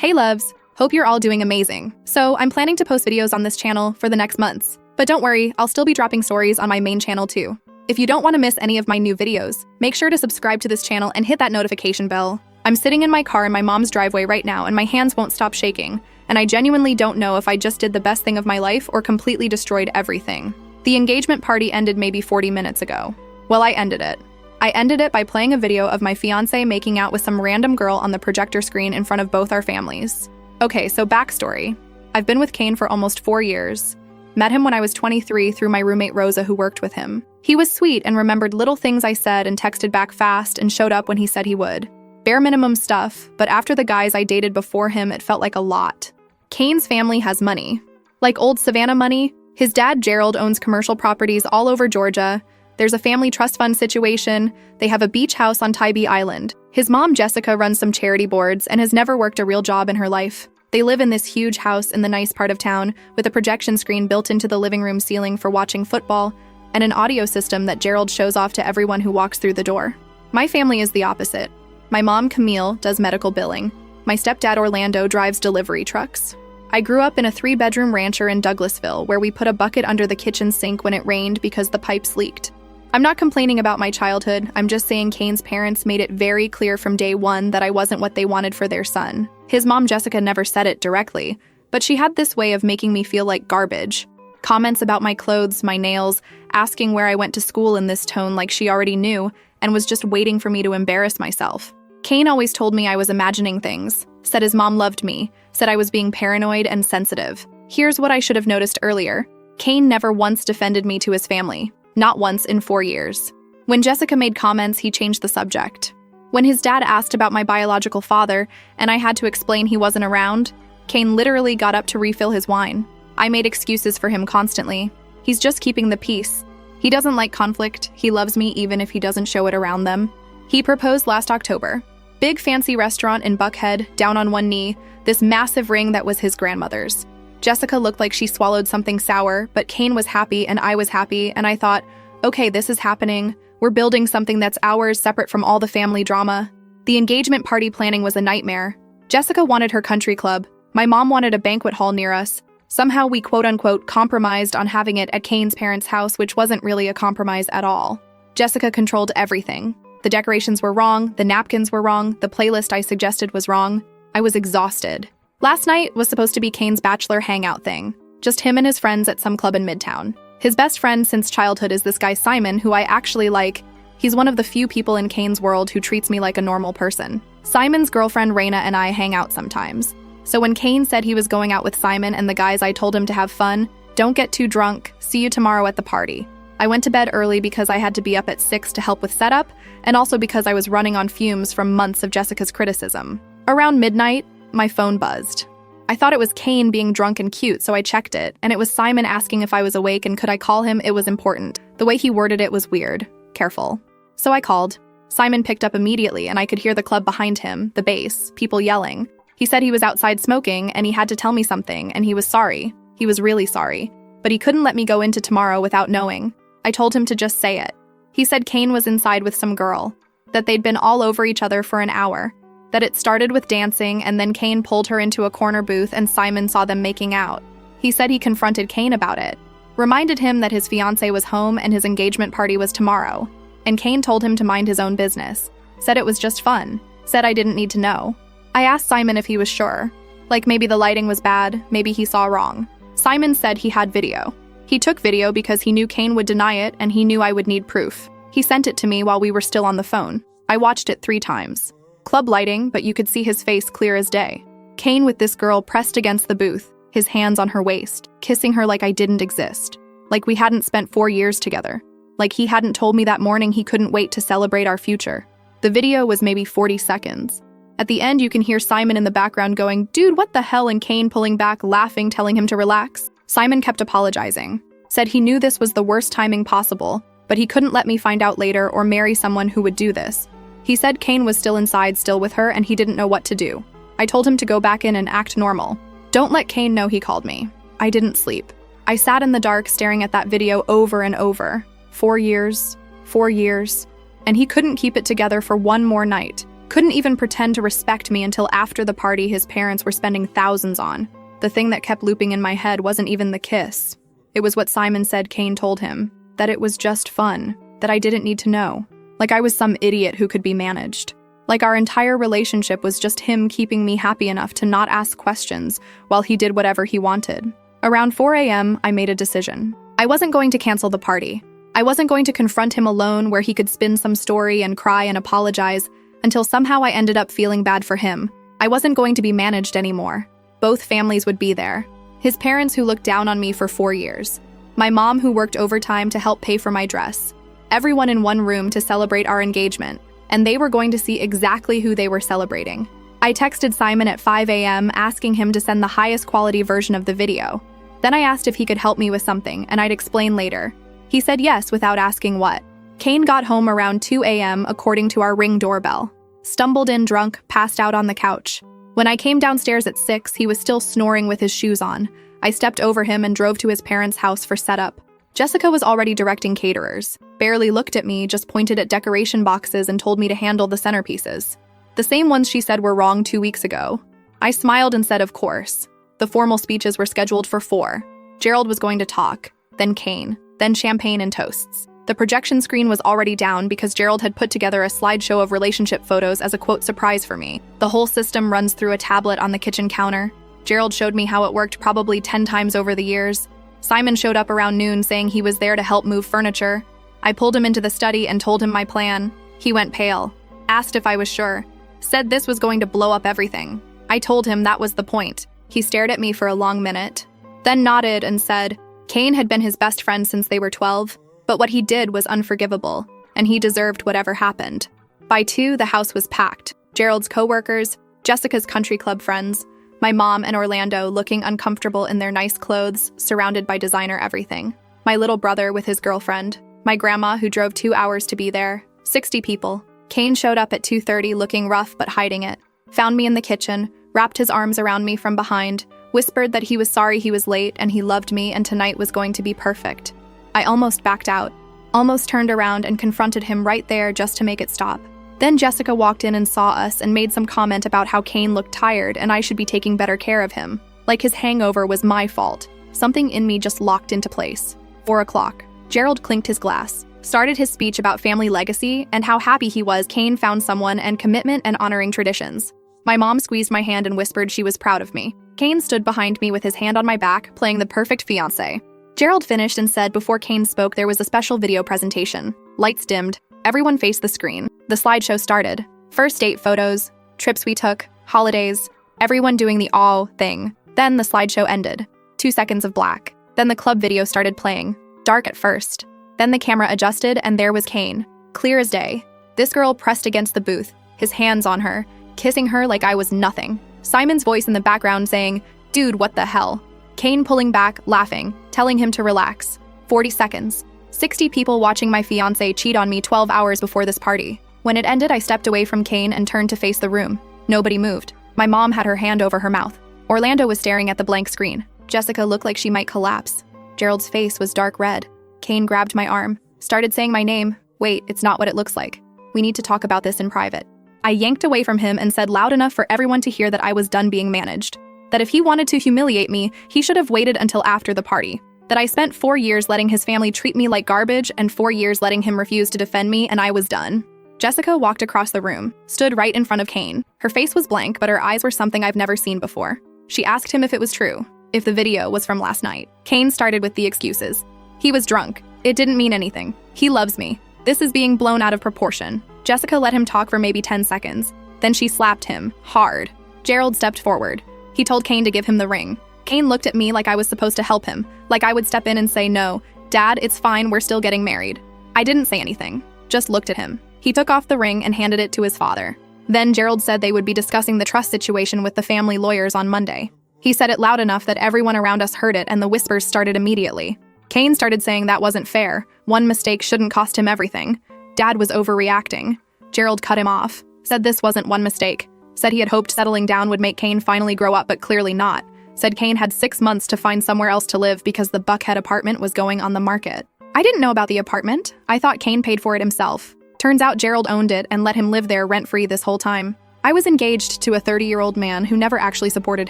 Hey loves, hope you're all doing amazing. So I'm planning to post videos on this channel for the next months. But don't worry, I'll still be dropping stories on my main channel too. If you don't want to miss any of my new videos, make sure to subscribe to this channel and hit that notification bell. I'm sitting in my car in my mom's driveway right now and my hands won't stop shaking, and I genuinely don't know if I just did the best thing of my life or completely destroyed everything. The engagement party ended maybe 40 minutes ago. Well, I ended it. I ended it by playing a video of my fiancé making out with some random girl on the projector screen in front of both our families. Okay, so backstory. I've been with Kane for almost 4 years. Met him when I was 23 through my roommate Rosa who worked with him. He was sweet and remembered little things I said and texted back fast and showed up when he said he would. Bare minimum stuff, but after the guys I dated before him, it felt like a lot. Kane's family has money. Like old Savannah money. His dad Gerald owns commercial properties all over Georgia. There's a family trust fund situation. They have a beach house on Tybee Island. His mom Jessica runs some charity boards and has never worked a real job in her life. They live in this huge house in the nice part of town with a projection screen built into the living room ceiling for watching football and an audio system that Gerald shows off to everyone who walks through the door. My family is the opposite. My mom, Camille, does medical billing. My stepdad, Orlando, drives delivery trucks. I grew up in a 3-bedroom rancher in Douglasville where we put a bucket under the kitchen sink when it rained because the pipes leaked. I'm not complaining about my childhood, I'm just saying Kane's parents made it very clear from day one that I wasn't what they wanted for their son. His mom, Jessica, never said it directly, but she had this way of making me feel like garbage. Comments about my clothes, my nails, asking where I went to school in this tone like she already knew and was just waiting for me to embarrass myself. Kane always told me I was imagining things, said his mom loved me, said I was being paranoid and sensitive. Here's what I should have noticed earlier. Kane never once defended me to his family. Not once in 4 years. When Jessica made comments, he changed the subject. When his dad asked about my biological father, and I had to explain he wasn't around, Kane literally got up to refill his wine. I made excuses for him constantly. He's just keeping the peace. He doesn't like conflict. He loves me even if he doesn't show it around them. He proposed last October. Big fancy restaurant in Buckhead, down on one knee, this massive ring that was his grandmother's. Jessica looked like she swallowed something sour, but Kane was happy and I was happy, and I thought, okay, this is happening. We're building something that's ours, separate from all the family drama. The engagement party planning was a nightmare. Jessica wanted her country club. My mom wanted a banquet hall near us. Somehow we quote-unquote compromised on having it at Kane's parents' house, which wasn't really a compromise at all. Jessica controlled everything. The decorations were wrong, the napkins were wrong, the playlist I suggested was wrong. I was exhausted. Last night was supposed to be Kane's bachelor hangout thing. Just him and his friends at some club in Midtown. His best friend since childhood is this guy Simon, who I actually like. He's one of the few people in Kane's world who treats me like a normal person. Simon's girlfriend Raina and I hang out sometimes. So when Kane said he was going out with Simon and the guys, I told him to have fun. Don't get too drunk. See you tomorrow at the party. I went to bed early because I had to be up at 6 to help with setup, and also because I was running on fumes from months of Jessica's criticism. Around midnight, my phone buzzed. I thought it was Kane being drunk and cute, so I checked it, and it was Simon asking if I was awake and could I call him. It was important. The way he worded it was weird. Careful. So I called. Simon picked up immediately, and I could hear the club behind him, the bass, people yelling. He said he was outside smoking, and he had to tell me something, and he was sorry. He was really sorry. But he couldn't let me go into tomorrow without knowing. I told him to just say it. He said Kane was inside with some girl, that they'd been all over each other for an hour, that it started with dancing and then Kane pulled her into a corner booth and Simon saw them making out. He said he confronted Kane about it, reminded him that his fiancé was home and his engagement party was tomorrow, and Kane told him to mind his own business, said it was just fun, said I didn't need to know. I asked Simon if he was sure, like maybe the lighting was bad, maybe he saw wrong. Simon said he had video. He took video because he knew Kane would deny it and he knew I would need proof. He sent it to me while we were still on the phone. I watched it 3 times. Club lighting, but you could see his face clear as day. Kane with this girl pressed against the booth, his hands on her waist, kissing her like I didn't exist. Like we hadn't spent 4 years together. Like he hadn't told me that morning he couldn't wait to celebrate our future. The video was maybe 40 seconds. At the end, you can hear Simon in the background going, "Dude, what the hell?" and Kane pulling back, laughing, telling him to relax. Simon kept apologizing. Said he knew this was the worst timing possible, but he couldn't let me find out later or marry someone who would do this. He said Kane was still inside, still with her, and he didn't know what to do. I told him to go back in and act normal. Don't let Kane know he called me. I didn't sleep. I sat in the dark staring at that video over and over. 4 years, 4 years, and he couldn't keep it together for one more night. Couldn't even pretend to respect me until after the party his parents were spending thousands on. The thing that kept looping in my head wasn't even the kiss. It was what Simon said Kane told him, that it was just fun, that I didn't need to know. Like I was some idiot who could be managed. Like our entire relationship was just him keeping me happy enough to not ask questions while he did whatever he wanted. Around 4 a.m., I made a decision. I wasn't going to cancel the party. I wasn't going to confront him alone where he could spin some story and cry and apologize until somehow I ended up feeling bad for him. I wasn't going to be managed anymore. Both families would be there. His parents who looked down on me for 4 years. My mom who worked overtime to help pay for my dress. Everyone in one room to celebrate our engagement. And they were going to see exactly who they were celebrating. I texted Simon at 5 a.m. asking him to send the highest quality version of the video. Then I asked if he could help me with something, and I'd explain later. He said yes without asking what. Kane got home around 2 a.m. according to our Ring doorbell. Stumbled in drunk, passed out on the couch. When I came downstairs at 6, he was still snoring with his shoes on. I stepped over him and drove to his parents' house for setup. Jessica was already directing caterers. Barely looked at me, just pointed at decoration boxes and told me to handle the centerpieces. The same ones she said were wrong 2 weeks ago. I smiled and said of course. The formal speeches were scheduled for 4. Gerald was going to talk, then Kane, then champagne and toasts. The projection screen was already down because Gerald had put together a slideshow of relationship photos as a quote surprise for me. The whole system runs through a tablet on the kitchen counter. Gerald showed me how it worked probably 10 times over the years. Simon showed up around noon saying he was there to help move furniture. I pulled him into the study and told him my plan. He went pale, asked if I was sure, said this was going to blow up everything. I told him that was the point. He stared at me for a long minute, then nodded and said Kane had been his best friend since they were 12, but what he did was unforgivable, and he deserved whatever happened. By 2, the house was packed. Gerald's coworkers, Jessica's country club friends, my mom and Orlando looking uncomfortable in their nice clothes, surrounded by designer everything. My little brother with his girlfriend. My grandma who drove 2 hours to be there. 60 people. Kane showed up at 2:30 looking rough but hiding it. Found me in the kitchen, wrapped his arms around me from behind, whispered that he was sorry he was late and he loved me and tonight was going to be perfect. I almost backed out, almost turned around and confronted him right there just to make it stop. Then Jessica walked in and saw us and made some comment about how Kane looked tired and I should be taking better care of him. Like his hangover was my fault. Something in me just locked into place. 4 o'clock. Gerald clinked his glass, started his speech about family legacy and how happy he was Kane found someone and commitment and honoring traditions. My mom squeezed my hand and whispered she was proud of me. Kane stood behind me with his hand on my back, playing the perfect fiancé. Gerald finished and said before Kane spoke there was a special video presentation. Lights dimmed. Everyone faced the screen. The slideshow started. First date photos, trips we took, holidays, everyone doing the all thing. Then the slideshow ended. 2 seconds of black. Then the club video started playing. Dark at first. Then the camera adjusted and there was Kane. Clear as day. This girl pressed against the booth, his hands on her, kissing her like I was nothing. Simon's voice in the background saying, "Dude, what the hell?" Kane pulling back, laughing, telling him to relax. 40 seconds. 60 people watching my fiancé cheat on me 12 hours before this party. When it ended, I stepped away from Kane and turned to face the room. Nobody moved. My mom had her hand over her mouth. Orlando was staring at the blank screen. Jessica looked like she might collapse. Gerald's face was dark red. Kane grabbed my arm, started saying my name. Wait, it's not what it looks like. We need to talk about this in private. I yanked away from him and said loud enough for everyone to hear that I was done being managed. That if he wanted to humiliate me, he should have waited until after the party. That I spent 4 years letting his family treat me like garbage and 4 years letting him refuse to defend me, and I was done. Jessica walked across the room, stood right in front of Kane. Her face was blank, but her eyes were something I've never seen before. She asked him if it was true, if the video was from last night. Kane started with the excuses. He was drunk. It didn't mean anything. He loves me. This is being blown out of proportion. Jessica let him talk for maybe 10 seconds. Then she slapped him, hard. Gerald stepped forward. He told Kane to give him the ring. Kane looked at me like I was supposed to help him, like I would step in and say, "No, Dad, it's fine, we're still getting married." I didn't say anything, just looked at him. He took off the ring and handed it to his father. Then Gerald said they would be discussing the trust situation with the family lawyers on Monday. He said it loud enough that everyone around us heard it and the whispers started immediately. Kane started saying that wasn't fair. One mistake shouldn't cost him everything. Dad was overreacting. Gerald cut him off, said this wasn't one mistake. Said he had hoped settling down would make Kane finally grow up, but clearly not. Said Kane had 6 months to find somewhere else to live because the Buckhead apartment was going on the market. I didn't know about the apartment. I thought Kane paid for it himself. Turns out Gerald owned it and let him live there rent-free this whole time. I was engaged to a 30-year-old man who never actually supported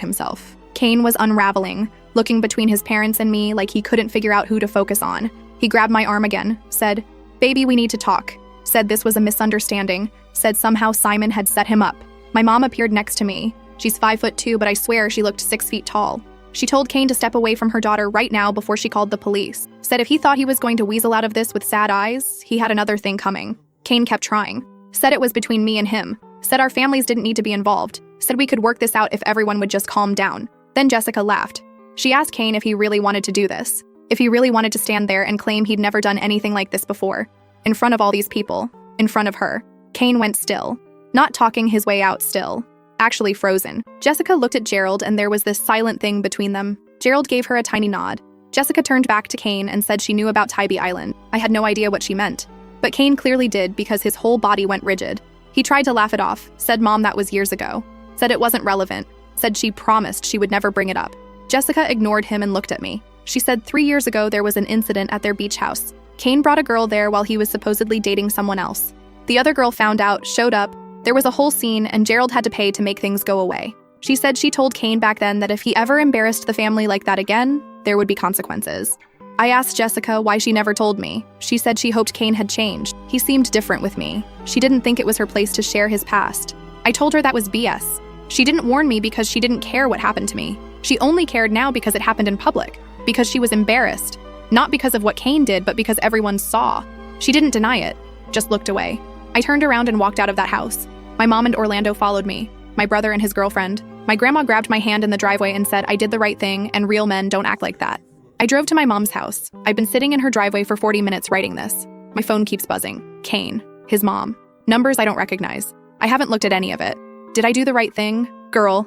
himself. Kane was unraveling, looking between his parents and me like he couldn't figure out who to focus on. He grabbed my arm again, said, "Baby, we need to talk." Said this was a misunderstanding, said somehow Simon had set him up. My mom appeared next to me. She's 5'2", but I swear she looked 6 feet tall. She told Kane to step away from her daughter right now before she called the police. Said if he thought he was going to weasel out of this with sad eyes, he had another thing coming. Kane kept trying. Said it was between me and him. Said our families didn't need to be involved. Said we could work this out if everyone would just calm down. Then Jessica laughed. She asked Kane if he really wanted to do this. If he really wanted to stand there and claim he'd never done anything like this before. In front of all these people. In front of her. Kane went still. Not talking his way out still. Actually frozen. Jessica looked at Gerald and there was this silent thing between them. Gerald gave her a tiny nod. Jessica turned back to Kane and said she knew about Tybee Island. I had no idea what she meant. But Kane clearly did because his whole body went rigid. He tried to laugh it off, said Mom that was years ago. Said it wasn't relevant. Said she promised she would never bring it up. Jessica ignored him and looked at me. She said 3 years ago there was an incident at their beach house. Kane brought a girl there while he was supposedly dating someone else. The other girl found out, showed up. There was a whole scene and Gerald had to pay to make things go away. She said she told Kane back then that if he ever embarrassed the family like that again, there would be consequences. I asked Jessica why she never told me. She said she hoped Kane had changed. He seemed different with me. She didn't think it was her place to share his past. I told her that was BS. She didn't warn me because she didn't care what happened to me. She only cared now because it happened in public. Because she was embarrassed. Not because of what Kane did, but because everyone saw. She didn't deny it, just looked away. I turned around and walked out of that house. My mom and Orlando followed me. My brother and his girlfriend. My grandma grabbed my hand in the driveway and said I did the right thing and real men don't act like that. I drove to my mom's house. I've been sitting in her driveway for 40 minutes writing this. My phone keeps buzzing. Kane. His mom. Numbers I don't recognize. I haven't looked at any of it. Did I do the right thing? Girl.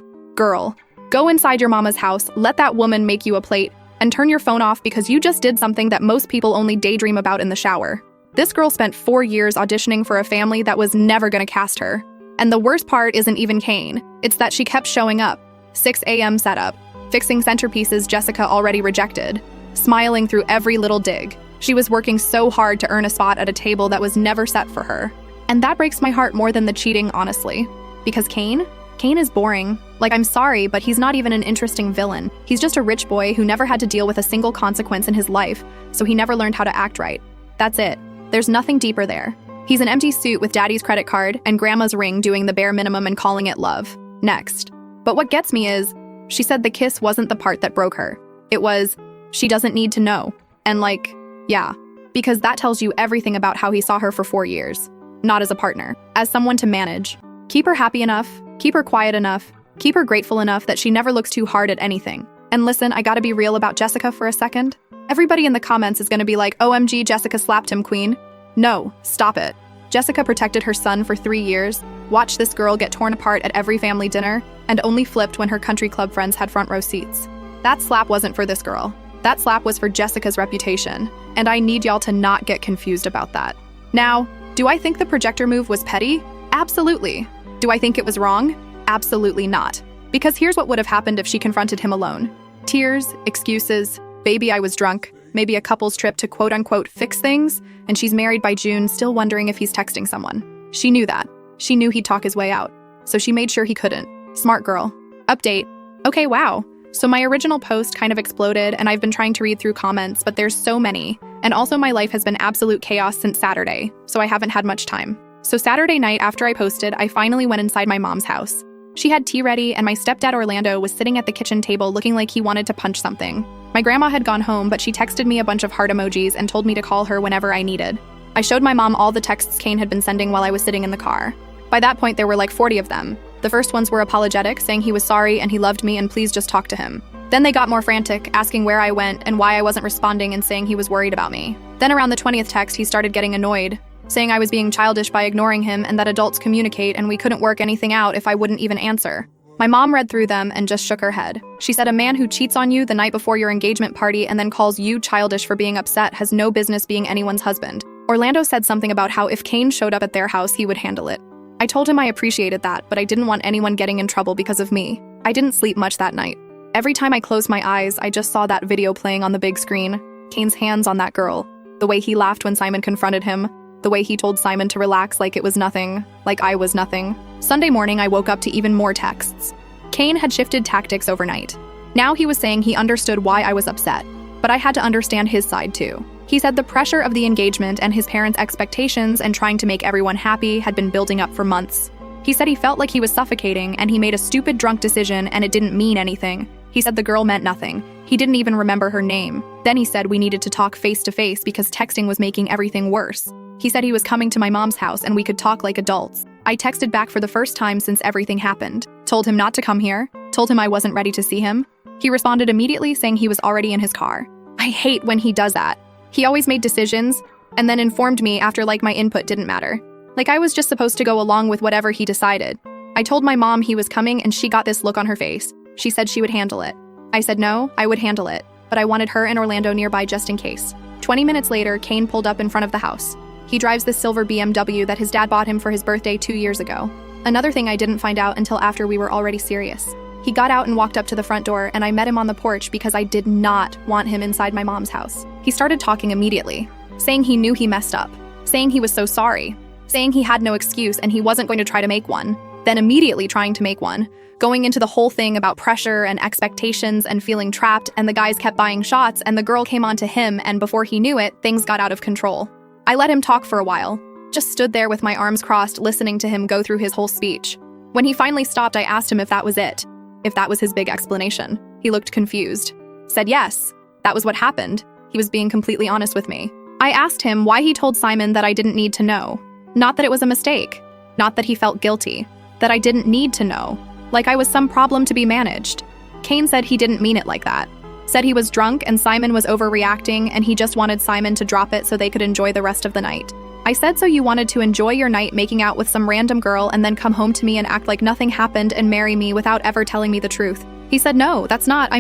Go inside your mama's house, let that woman make you a plate, and turn your phone off because you just did something that most people only daydream about in the shower. This girl spent 4 years auditioning for a family that was never gonna cast her. And the worst part isn't even Kane. It's that she kept showing up. 6 a.m. setup. Fixing centerpieces Jessica already rejected. Smiling through every little dig. She was working so hard to earn a spot at a table that was never set for her. And that breaks my heart more than the cheating, honestly. Because Kane is boring. Like, I'm sorry, but he's not even an interesting villain. He's just a rich boy who never had to deal with a single consequence in his life, so he never learned how to act right. That's it. There's nothing deeper there. He's an empty suit with daddy's credit card and grandma's ring doing the bare minimum and calling it love. Next. But what gets me is, she said the kiss wasn't the part that broke her. It was, she doesn't need to know. And like, yeah, because that tells you everything about how he saw her for 4 years. Not as a partner, as someone to manage. Keep her happy enough, keep her quiet enough, keep her grateful enough that she never looks too hard at anything. And listen, I gotta be real about Jessica for a second. Everybody in the comments is gonna be like, OMG, Jessica slapped him, queen. No, stop it. Jessica protected her son for 3 years, watched this girl get torn apart at every family dinner, and only flipped when her country club friends had front row seats. That slap wasn't for this girl. That slap was for Jessica's reputation, and I need y'all to not get confused about that. Now, do I think the projector move was petty? Absolutely. Do I think it was wrong? Absolutely not. Because here's what would have happened if she confronted him alone. Tears, excuses, baby I was drunk, maybe a couple's trip to quote-unquote fix things, and she's married by June still wondering if he's texting someone. She knew that. She knew he'd talk his way out. So she made sure he couldn't. Smart girl. Update. Okay, wow. So my original post kind of exploded and I've been trying to read through comments, but there's so many. And also my life has been absolute chaos since Saturday, so I haven't had much time. So Saturday night after I posted, I finally went inside my mom's house. She had tea ready and my stepdad Orlando was sitting at the kitchen table looking like he wanted to punch something. My grandma had gone home, but she texted me a bunch of heart emojis and told me to call her whenever I needed. I showed my mom all the texts Kane had been sending while I was sitting in the car. By that point, there were like 40 of them. The first ones were apologetic, saying he was sorry and he loved me and please just talk to him. Then they got more frantic, asking where I went and why I wasn't responding and saying he was worried about me. Then around the 20th text, he started getting annoyed, saying I was being childish by ignoring him and that adults communicate and we couldn't work anything out if I wouldn't even answer. My mom read through them and just shook her head. She said a man who cheats on you the night before your engagement party and then calls you childish for being upset has no business being anyone's husband. Orlando said something about how if Kane showed up at their house, he would handle it. I told him I appreciated that, but I didn't want anyone getting in trouble because of me. I didn't sleep much that night. Every time I closed my eyes, I just saw that video playing on the big screen. Kane's hands on that girl. The way he laughed when Simon confronted him. The way he told Simon to relax like it was nothing, like I was nothing. Sunday morning, I woke up to even more texts. Kane had shifted tactics overnight. Now he was saying he understood why I was upset, but I had to understand his side too. He said the pressure of the engagement and his parents' expectations and trying to make everyone happy had been building up for months. He said he felt like he was suffocating and he made a stupid drunk decision and it didn't mean anything. He said the girl meant nothing. He didn't even remember her name. Then he said we needed to talk face to face because texting was making everything worse. He said he was coming to my mom's house and we could talk like adults. I texted back for the first time since everything happened. Told him not to come here. Told him I wasn't ready to see him. He responded immediately saying he was already in his car. I hate when he does that. He always made decisions and then informed me after like my input didn't matter. Like I was just supposed to go along with whatever he decided. I told my mom he was coming and she got this look on her face. She said she would handle it. I said no, I would handle it, but I wanted her and Orlando nearby just in case. 20 minutes later, Kane pulled up in front of the house. He drives this silver BMW that his dad bought him for his birthday 2 years ago. Another thing I didn't find out until after we were already serious. He got out and walked up to the front door and I met him on the porch because I did not want him inside my mom's house. He started talking immediately, saying he knew he messed up, saying he was so sorry, saying he had no excuse and he wasn't going to try to make one, then immediately trying to make one, going into the whole thing about pressure and expectations and feeling trapped, and the guys kept buying shots and the girl came on to him and before he knew it, things got out of control. I let him talk for a while, just stood there with my arms crossed listening to him go through his whole speech. When he finally stopped, I asked him if that was it, if that was his big explanation. He looked confused. Said yes, that was what happened. He was being completely honest with me. I asked him why he told Simon that I didn't need to know. Not that it was a mistake. Not that he felt guilty. That I didn't need to know. Like I was some problem to be managed. Kane said he didn't mean it like that. Said he was drunk and Simon was overreacting and he just wanted Simon to drop it so they could enjoy the rest of the night. I said so you wanted to enjoy your night making out with some random girl and then come home to me and act like nothing happened and marry me without ever telling me the truth. He said no, that's not,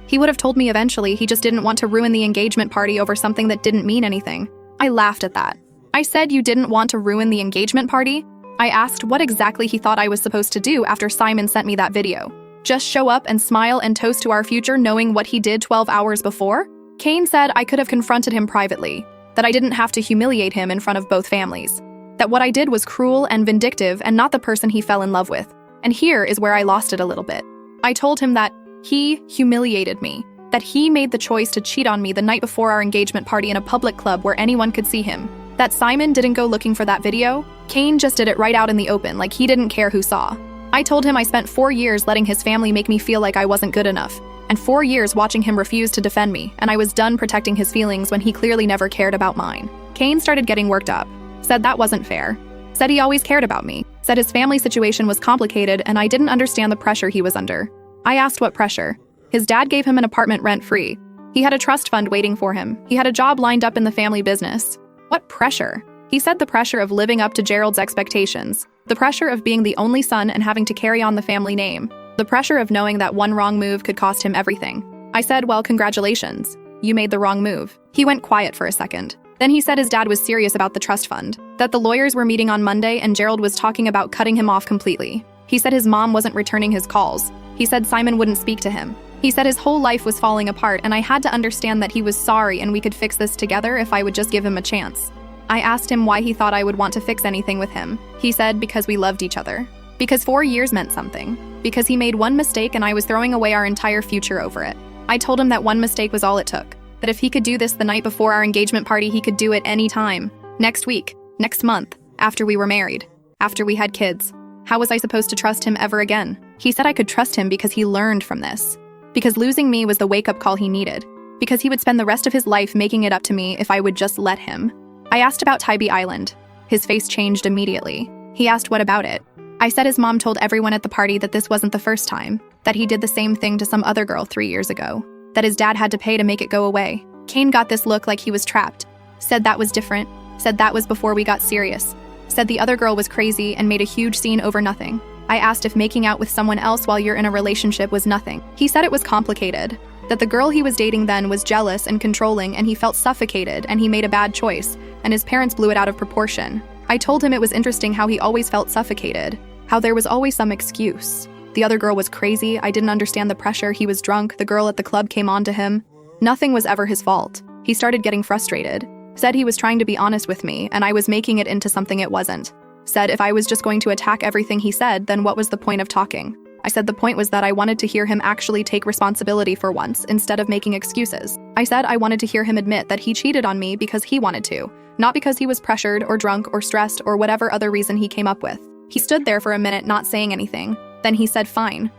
he would have told me eventually, he just didn't want to ruin the engagement party over something that didn't mean anything. I laughed at that. I said you didn't want to ruin the engagement party? I asked what exactly he thought I was supposed to do after Simon sent me that video. Just show up and smile and toast to our future knowing what he did 12 hours before? Kane said I could have confronted him privately, that I didn't have to humiliate him in front of both families, that what I did was cruel and vindictive and not the person he fell in love with. And here is where I lost it a little bit. I told him that he humiliated me, that he made the choice to cheat on me the night before our engagement party in a public club where anyone could see him, that Simon didn't go looking for that video. Kane just did it right out in the open, like he didn't care who saw. I told him I spent 4 years letting his family make me feel like I wasn't good enough, and 4 years watching him refuse to defend me, and I was done protecting his feelings when he clearly never cared about mine. Kane started getting worked up, said that wasn't fair, said he always cared about me, said his family situation was complicated and I didn't understand the pressure he was under. I asked what pressure. His dad gave him an apartment rent-free. He had a trust fund waiting for him. He had a job lined up in the family business. What pressure? He said the pressure of living up to Gerald's expectations, the pressure of being the only son and having to carry on the family name, the pressure of knowing that one wrong move could cost him everything. I said, well, congratulations. You made the wrong move. He went quiet for a second. Then he said his dad was serious about the trust fund, that the lawyers were meeting on Monday and Gerald was talking about cutting him off completely. He said his mom wasn't returning his calls. He said Simon wouldn't speak to him. He said his whole life was falling apart and I had to understand that he was sorry and we could fix this together if I would just give him a chance. I asked him why he thought I would want to fix anything with him. He said because we loved each other. Because 4 years meant something. Because he made one mistake and I was throwing away our entire future over it. I told him that one mistake was all it took. That if he could do this the night before our engagement party, he could do it any time. Next week, next month, after we were married, after we had kids. How was I supposed to trust him ever again? He said I could trust him because he learned from this. Because losing me was the wake-up call he needed. Because he would spend the rest of his life making it up to me if I would just let him. I asked about Tybee Island. His face changed immediately. He asked what about it. I said his mom told everyone at the party that this wasn't the first time, that he did the same thing to some other girl 3 years ago, that his dad had to pay to make it go away. Kane got this look like he was trapped, said that was different, said that was before we got serious, said the other girl was crazy and made a huge scene over nothing. I asked if making out with someone else while you're in a relationship was nothing. He said it was complicated, that the girl he was dating then was jealous and controlling and he felt suffocated and he made a bad choice, and his parents blew it out of proportion. I told him it was interesting how he always felt suffocated, how there was always some excuse. The other girl was crazy, I didn't understand the pressure, he was drunk, the girl at the club came on to him. Nothing was ever his fault. He started getting frustrated. Said he was trying to be honest with me and I was making it into something it wasn't. Said if I was just going to attack everything he said, then what was the point of talking? I said the point was that I wanted to hear him actually take responsibility for once instead of making excuses. I said I wanted to hear him admit that he cheated on me because he wanted to, not because he was pressured or drunk or stressed or whatever other reason he came up with. He stood there for a minute not saying anything. Then he said fine.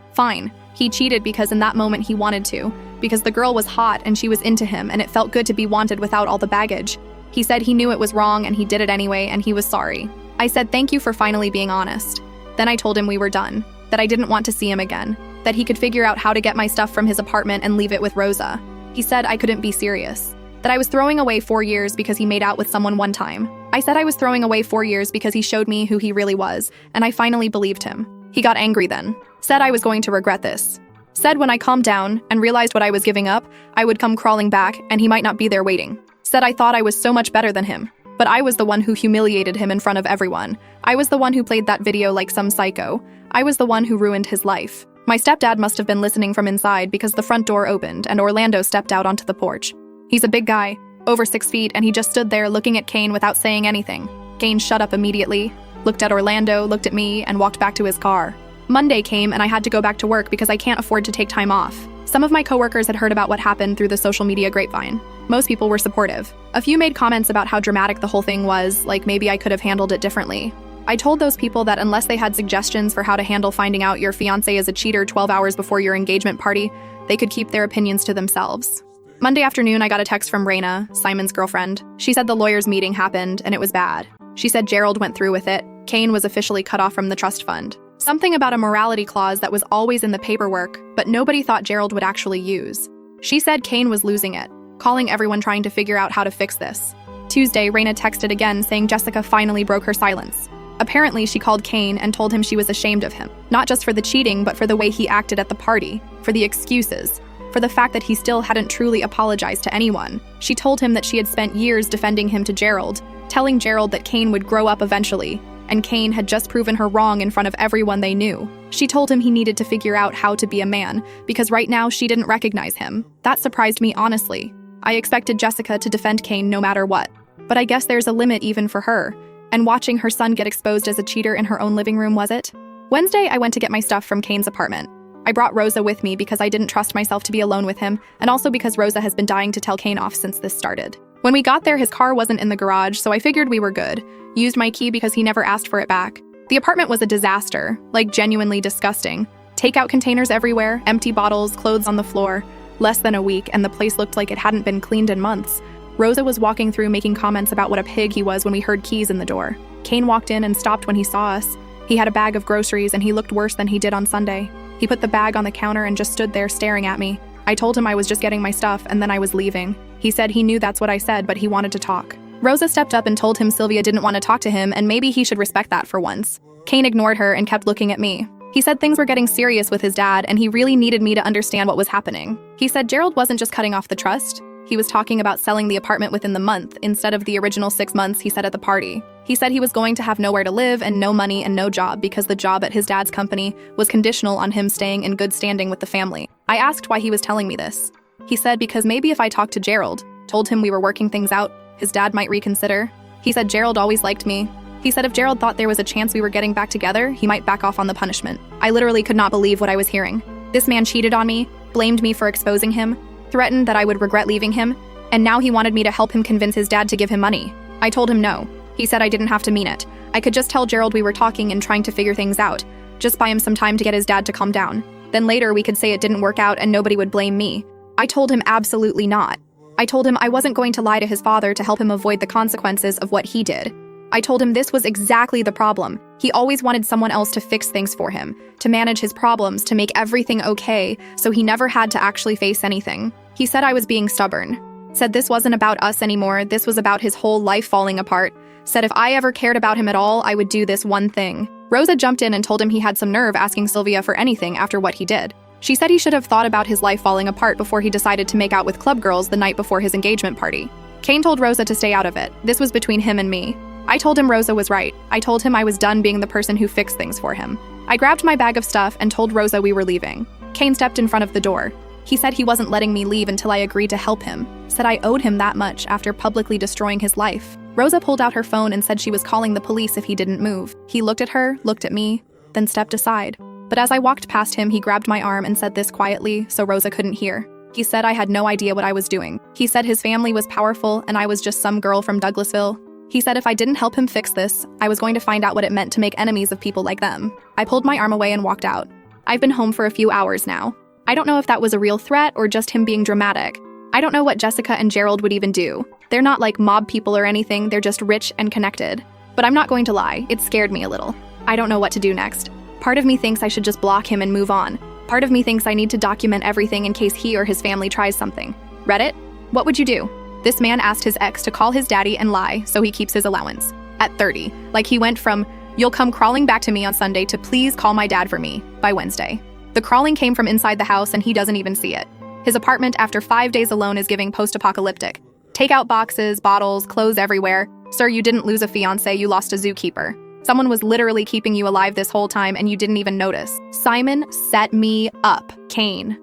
He cheated because in that moment he wanted to, because the girl was hot and she was into him and it felt good to be wanted without all the baggage. He said he knew it was wrong and he did it anyway and he was sorry. I said thank you for finally being honest. Then I told him we were done, that I didn't want to see him again, that he could figure out how to get my stuff from his apartment and leave it with Rosa. He said I couldn't be serious, that I was throwing away 4 years because he made out with someone one time. I said I was throwing away 4 years because he showed me who he really was, and I finally believed him. He got angry then, said I was going to regret this. Said when I calmed down and realized what I was giving up, I would come crawling back and he might not be there waiting. Said I thought I was so much better than him, but I was the one who humiliated him in front of everyone. I was the one who played that video like some psycho. I was the one who ruined his life. My stepdad must have been listening from inside because the front door opened and Orlando stepped out onto the porch. He's a big guy, over 6 feet, and he just stood there looking at Kane without saying anything. Kane shut up immediately, looked at Orlando, looked at me, and walked back to his car. Monday came and I had to go back to work because I can't afford to take time off. Some of my coworkers had heard about what happened through the social media grapevine. Most people were supportive. A few made comments about how dramatic the whole thing was, like maybe I could have handled it differently. I told those people that unless they had suggestions for how to handle finding out your fiancé is a cheater 12 hours before your engagement party, they could keep their opinions to themselves. Monday afternoon, I got a text from Raina, Simon's girlfriend. She said the lawyers' meeting happened and it was bad. She said Gerald went through with it. Kane was officially cut off from the trust fund. Something about a morality clause that was always in the paperwork, but nobody thought Gerald would actually use. She said Kane was losing it, calling everyone trying to figure out how to fix this. Tuesday, Raina texted again saying Jessica finally broke her silence. Apparently, she called Kane and told him she was ashamed of him, not just for the cheating, but for the way he acted at the party, for the excuses, for the fact that he still hadn't truly apologized to anyone. She told him that she had spent years defending him to Gerald, telling Gerald that Kane would grow up eventually, and Kane had just proven her wrong in front of everyone they knew. She told him he needed to figure out how to be a man, because right now she didn't recognize him. That surprised me, honestly. I expected Jessica to defend Kane no matter what. But I guess there's a limit even for her. And watching her son get exposed as a cheater in her own living room, was it? Wednesday, I went to get my stuff from Kane's apartment. I brought Rosa with me because I didn't trust myself to be alone with him, and also because Rosa has been dying to tell Kane off since this started. When we got there, his car wasn't in the garage, so I figured we were good. Used my key because he never asked for it back. The apartment was a disaster, like genuinely disgusting. Takeout containers everywhere, empty bottles, clothes on the floor. Less than a week, and the place looked like it hadn't been cleaned in months. Rosa was walking through making comments about what a pig he was when we heard keys in the door. Kane walked in and stopped when he saw us. He had a bag of groceries and he looked worse than he did on Sunday. He put the bag on the counter and just stood there staring at me. I told him I was just getting my stuff and then I was leaving. He said he knew that's what I said, but he wanted to talk. Rosa stepped up and told him Sylvia didn't want to talk to him and maybe he should respect that for once. Kane ignored her and kept looking at me. He said things were getting serious with his dad and he really needed me to understand what was happening. He said Gerald wasn't just cutting off the trust. He was talking about selling the apartment within the month instead of the original 6 months he said at the party. He said he was going to have nowhere to live and no money and no job because the job at his dad's company was conditional on him staying in good standing with the family. I asked why he was telling me this. He said because maybe if I talked to Gerald, told him we were working things out, his dad might reconsider. He said Gerald always liked me. He said if Gerald thought there was a chance we were getting back together, he might back off on the punishment. I literally could not believe what I was hearing. This man cheated on me, blamed me for exposing him, threatened that I would regret leaving him, and now he wanted me to help him convince his dad to give him money. I told him no. He said I didn't have to mean it. I could just tell Gerald we were talking and trying to figure things out, just buy him some time to get his dad to calm down. Then later we could say it didn't work out and nobody would blame me. I told him absolutely not. I told him I wasn't going to lie to his father to help him avoid the consequences of what he did. I told him this was exactly the problem. He always wanted someone else to fix things for him, to manage his problems, to make everything okay, so he never had to actually face anything. He said I was being stubborn. Said this wasn't about us anymore, this was about his whole life falling apart. Said if I ever cared about him at all, I would do this one thing. Rosa jumped in and told him he had some nerve asking Sylvia for anything after what he did. She said he should have thought about his life falling apart before he decided to make out with club girls the night before his engagement party. Kane told Rosa to stay out of it. This was between him and me. I told him Rosa was right. I told him I was done being the person who fixed things for him. I grabbed my bag of stuff and told Rosa we were leaving. Kane stepped in front of the door. He said he wasn't letting me leave until I agreed to help him. said I owed him that much after publicly destroying his life. Rosa pulled out her phone and said she was calling the police if he didn't move. He looked at her, looked at me, then stepped aside. But as I walked past him, he grabbed my arm and said this quietly so Rosa couldn't hear. He said I had no idea what I was doing. He said his family was powerful and I was just some girl from Douglasville. He said if I didn't help him fix this, I was going to find out what it meant to make enemies of people like them. I pulled my arm away and walked out. I've been home for a few hours now. I don't know if that was a real threat or just him being dramatic. I don't know what Jessica and Gerald would even do. They're not like mob people or anything, they're just rich and connected. But I'm not going to lie, it scared me a little. I don't know what to do next. Part of me thinks I should just block him and move on. Part of me thinks I need to document everything in case he or his family tries something. Reddit? What would you do? This man asked his ex to call his daddy and lie so he keeps his allowance. At 30. Like he went from, "You'll come crawling back to me on Sunday," to "Please call my dad for me" by Wednesday. The crawling came from inside the house and he doesn't even see it. His apartment after 5 days alone is giving post-apocalyptic. Takeout boxes, bottles, clothes everywhere. Sir, you didn't lose a fiancé, you lost a zookeeper. Someone was literally keeping you alive this whole time and you didn't even notice. Simon set me up. Kane.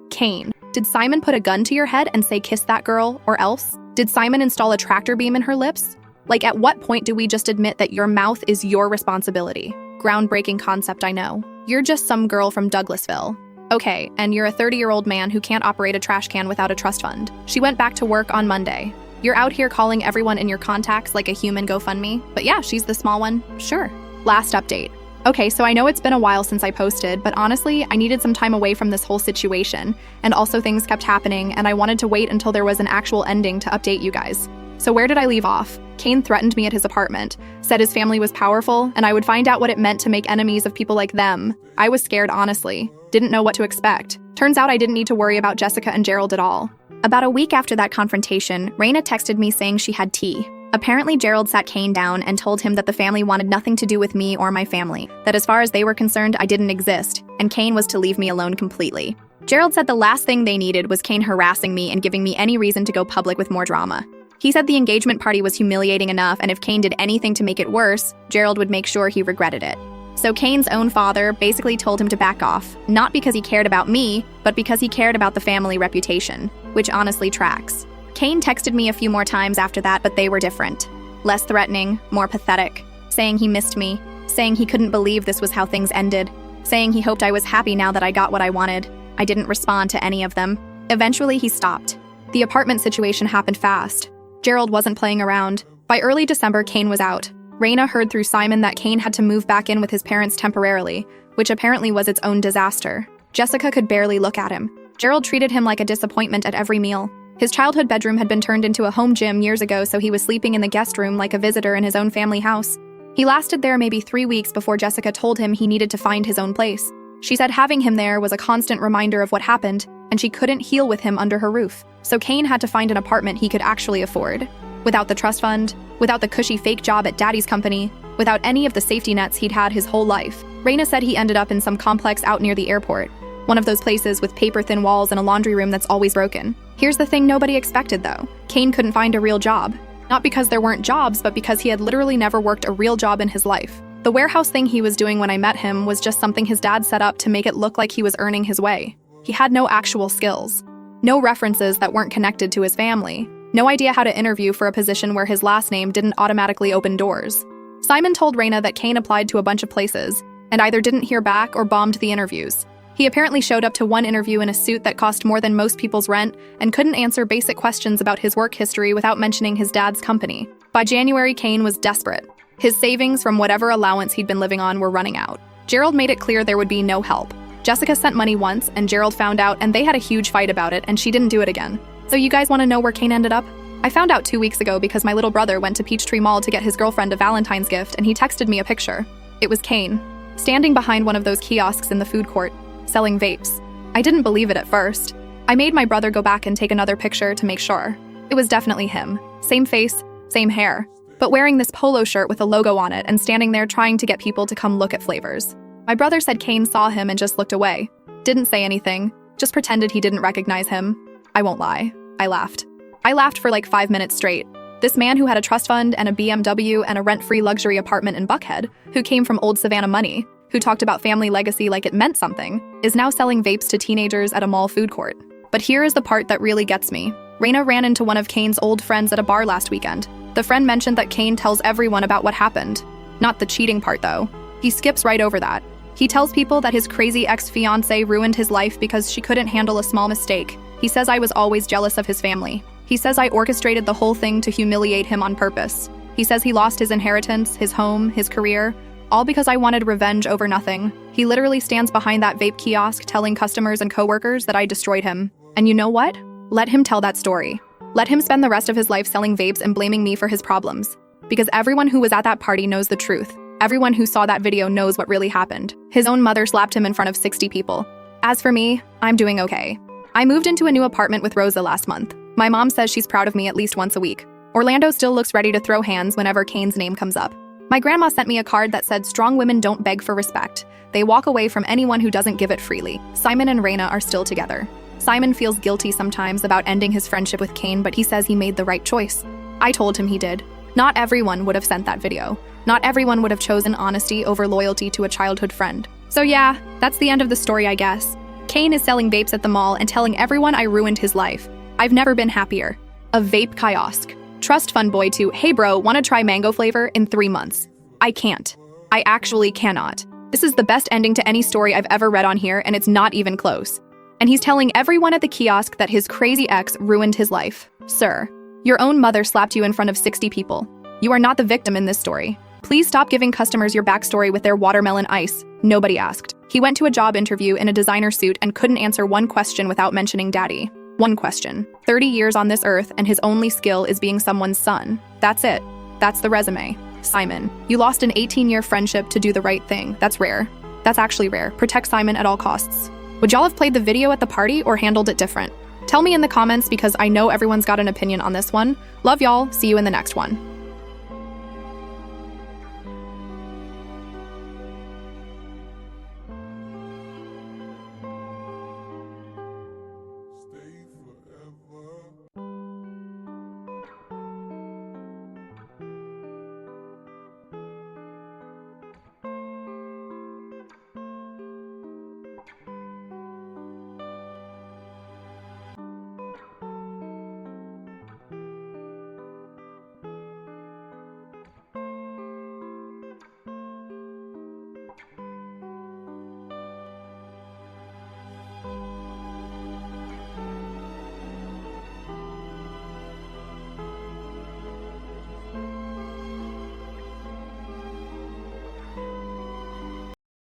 Did Simon put a gun to your head and say kiss that girl or else? Did Simon install a tractor beam in her lips? Like at what point do we just admit that your mouth is your responsibility? Groundbreaking concept, I know. You're just some girl from Douglasville. Okay, and you're a 30-year-old man who can't operate a trash can without a trust fund. She went back to work on Monday. You're out here calling everyone in your contacts like a human GoFundMe. But yeah, she's the small one, sure. Last update. Okay, so I know it's been a while since I posted, but honestly, I needed some time away from this whole situation, and also things kept happening, and I wanted to wait until there was an actual ending to update you guys. So where did I leave off? Kane threatened me at his apartment, said his family was powerful, and I would find out what it meant to make enemies of people like them. I was scared, honestly. Didn't know what to expect. Turns out I didn't need to worry about Jessica and Gerald at all. About a week after that confrontation, Raina texted me saying she had tea. Apparently, Gerald sat Kane down and told him that the family wanted nothing to do with me or my family, that as far as they were concerned, I didn't exist, and Kane was to leave me alone completely. Gerald said the last thing they needed was Kane harassing me and giving me any reason to go public with more drama. He said the engagement party was humiliating enough, and if Kane did anything to make it worse, Gerald would make sure he regretted it. So Kane's own father basically told him to back off, not because he cared about me, but because he cared about the family reputation, which honestly tracks. Kane texted me a few more times after that, but they were different. Less threatening, more pathetic. Saying he missed me, saying he couldn't believe this was how things ended, saying he hoped I was happy now that I got what I wanted. I didn't respond to any of them. Eventually, he stopped. The apartment situation happened fast. Gerald wasn't playing around. By early December, Kane was out. Raina heard through Simon that Kane had to move back in with his parents temporarily, which apparently was its own disaster. Jessica could barely look at him. Gerald treated him like a disappointment at every meal. His childhood bedroom had been turned into a home gym years ago, so he was sleeping in the guest room like a visitor in his own family house. He lasted there maybe 3 weeks before Jessica told him he needed to find his own place. She said having him there was a constant reminder of what happened, and she couldn't heal with him under her roof. So Kane had to find an apartment he could actually afford. Without the trust fund, without the cushy fake job at daddy's company, without any of the safety nets he'd had his whole life. Raina said he ended up in some complex out near the airport. One of those places with paper-thin walls and a laundry room that's always broken. Here's the thing nobody expected, though. Kane couldn't find a real job. Not because there weren't jobs, but because he had literally never worked a real job in his life. The warehouse thing he was doing when I met him was just something his dad set up to make it look like he was earning his way. He had no actual skills. No references that weren't connected to his family. No idea how to interview for a position where his last name didn't automatically open doors. Simon told Raina that Kane applied to a bunch of places, and either didn't hear back or bombed the interviews. He apparently showed up to one interview in a suit that cost more than most people's rent and couldn't answer basic questions about his work history without mentioning his dad's company. By January, Kane was desperate. His savings from whatever allowance he'd been living on were running out. Gerald made it clear there would be no help. Jessica sent money once, and Gerald found out, and they had a huge fight about it, and she didn't do it again. So you guys want to know where Kane ended up? I found out 2 weeks ago because my little brother went to Peachtree Mall to get his girlfriend a Valentine's gift, and he texted me a picture. It was Kane, standing behind one of those kiosks in the food court, selling vapes. I didn't believe it at first. I made my brother go back and take another picture to make sure. It was definitely him. Same face, same hair, but wearing this polo shirt with a logo on it and standing there trying to get people to come look at flavors. My brother said Kane saw him and just looked away. Didn't say anything, just pretended he didn't recognize him. I won't lie, I laughed. I laughed for like 5 minutes straight. This man who had a trust fund and a BMW and a rent-free luxury apartment in Buckhead, who came from old Savannah money, who talked about family legacy like it meant something, is now selling vapes to teenagers at a mall food court. But here is the part that really gets me. Raina ran into one of Kane's old friends at a bar last weekend. The friend mentioned that Kane tells everyone about what happened. Not the cheating part, though. He skips right over that. He tells people that his crazy ex-fiancé ruined his life because she couldn't handle a small mistake. He says I was always jealous of his family. He says I orchestrated the whole thing to humiliate him on purpose. He says he lost his inheritance, his home, his career, all because I wanted revenge over nothing. He literally stands behind that vape kiosk telling customers and coworkers that I destroyed him. And you know what? Let him tell that story. Let him spend the rest of his life selling vapes and blaming me for his problems. Because everyone who was at that party knows the truth. Everyone who saw that video knows what really happened. His own mother slapped him in front of 60 people. As for me, I'm doing okay. I moved into a new apartment with Rosa last month. My mom says she's proud of me at least once a week. Orlando still looks ready to throw hands whenever Kane's name comes up. My grandma sent me a card that said strong women don't beg for respect. They walk away from anyone who doesn't give it freely. Simon and Raina are still together. Simon feels guilty sometimes about ending his friendship with Kane, but he says he made the right choice. I told him he did. Not everyone would have sent that video. Not everyone would have chosen honesty over loyalty to a childhood friend. So yeah, that's the end of the story, I guess. Kane is selling vapes at the mall and telling everyone I ruined his life. I've never been happier. A vape kiosk. Trust fun boy to, hey bro, wanna try mango flavor in 3 months? I can't. I actually cannot. This is the best ending to any story I've ever read on here, and it's not even close. And he's telling everyone at the kiosk that his crazy ex ruined his life. Sir, your own mother slapped you in front of 60 people. You are not the victim in this story. Please stop giving customers your backstory with their watermelon ice. Nobody asked. He went to a job interview in a designer suit and couldn't answer one question without mentioning daddy. One question. 30 years on this earth and his only skill is being someone's son. That's it. That's the resume. Simon, you lost an 18-year friendship to do the right thing. That's rare. That's actually rare. Protect Simon at all costs. Would y'all have played the video at the party or handled it different? Tell me in the comments because I know everyone's got an opinion on this one. Love y'all. See you in the next one.